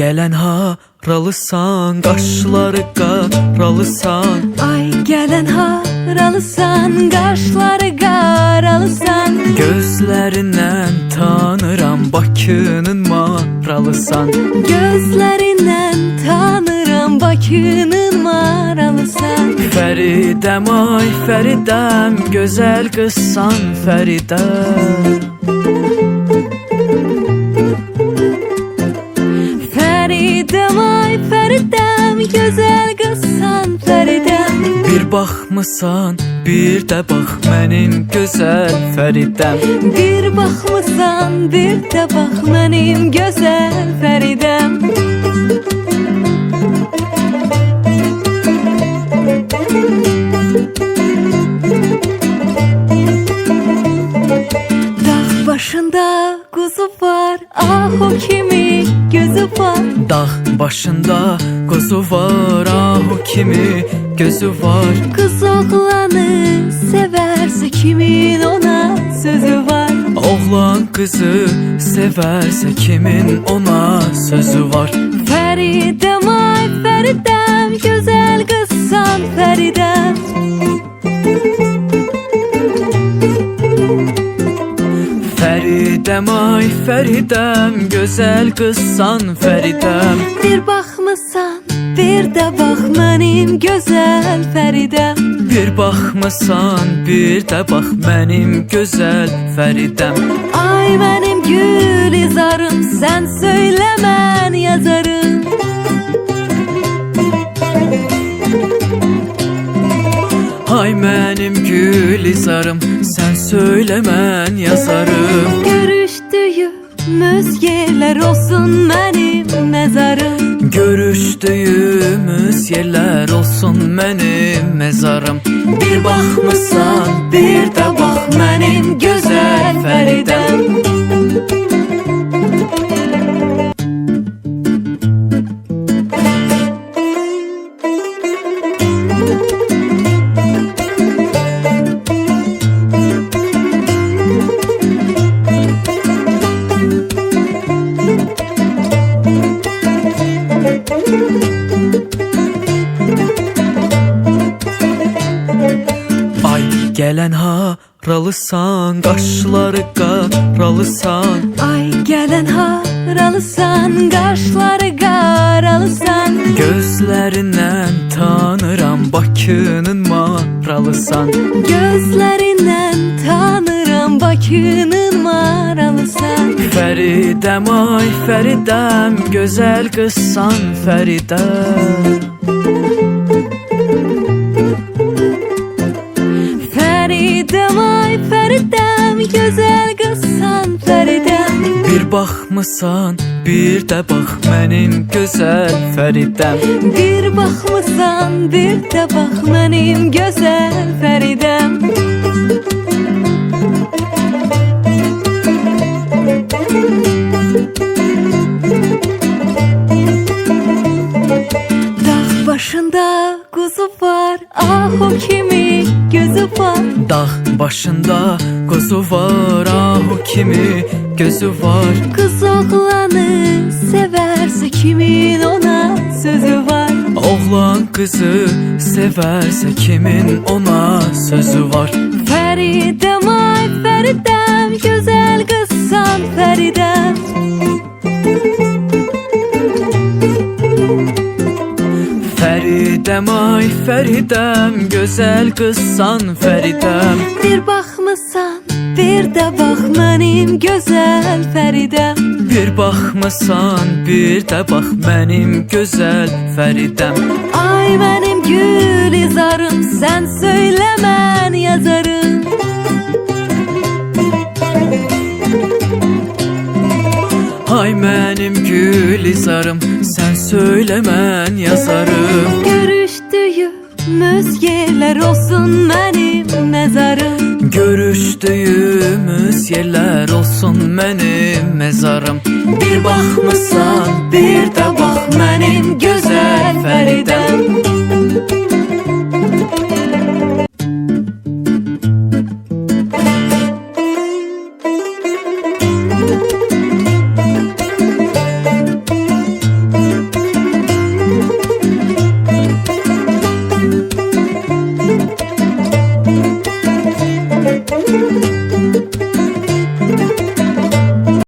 gələn haralısan, qaşları qaralısan. Ay gələn haralısan, qaşları qaralısan. Gözlərindən tanıram, Bakının maralısan. Gözlərindən tanıram, Bakının maralısan. Fəridəm, ay Fəridəm, gözəl qızsan Fəridəm. Fəridəm, ay Fəridəm, gözəl qızsan Fəridəm. Bir baxmısan, bir də bax mənim gözəl Fəridəm. Bir baxmısan, bir də bax mənim gözəl Fəridəm. Dağ başında quzu var, ah o kimi gözü var. Dağ başında quzu var, ah o kimi gözü var. Qız oğlanı sevərsə kimin ona sözü var. Oğlan qızı sevərsə kimin ona sözü var. Fəridəm, ay Fəridəm, gözəl qızsan Fəridəm. Fəridəm, ay Fəridəm, gözəl qızsan Fəridəm. Bir baxmısan, bir də bax mənim gözəl Fəridəm. Bir baxmısan, bir də bax mənim gözəl Fəridəm. Ay mənim gülizarım, sən söylə mən yazarım. Ay mənim gülizarım, sən söylə mən yazarım. Görüşdüyümüz yerlər olsun mənim məzarım. Görüşdüyümüz yerlər olsun mənim məzarım. Bir baxmısan, bir də bax mənim gözəl Fəridəm. Ay gələn haralısan, qaşları qaralısan. Ay gələn haralısan, qaşları qaralısan. Gözlərindən tanıram, Bakının maralısan. Gözlərindən tanıram, Bakının maralısan. Fəridəm, ay Fəridəm, gözəl qızsan Fəridəm. Fəridəm, ay Fəridəm, gözəl qızsan Fəridəm. Bir baxmısan, bir də bax mənim gözəl Fəridəm. Bir baxmısan, bir də bax mənim gözəl Fəridəm. Dağ başında quzu var, ah o kimi gözü var. Dağ başında quzu var, ah o kimi gözü var. Qız oğlanı sevərsə kimin ona sözü var. Oğlan qızı sevərsə kimin ona sözü var. Fəridəm, ay Fəridəm, gözəl qızsan Fəridəm. Fəridəm, ay Fəridəm, gözəl qızsan Fəridəm. Bir baxmısan, bir də bax mənim gözəl Fəridəm. Bir baxmısan, bir də bax mənim gözəl Fəridəm. Ay mənim gülizarım, sən söylə mən yazarım. Ay mənim gülizarım, sən söylə mən yazarım. Görüşdüyümüz yerlər olsun mənim məzarım. Görüşdüyümüz yerlər olsun mənim məzarım. Bir baxmısan, bir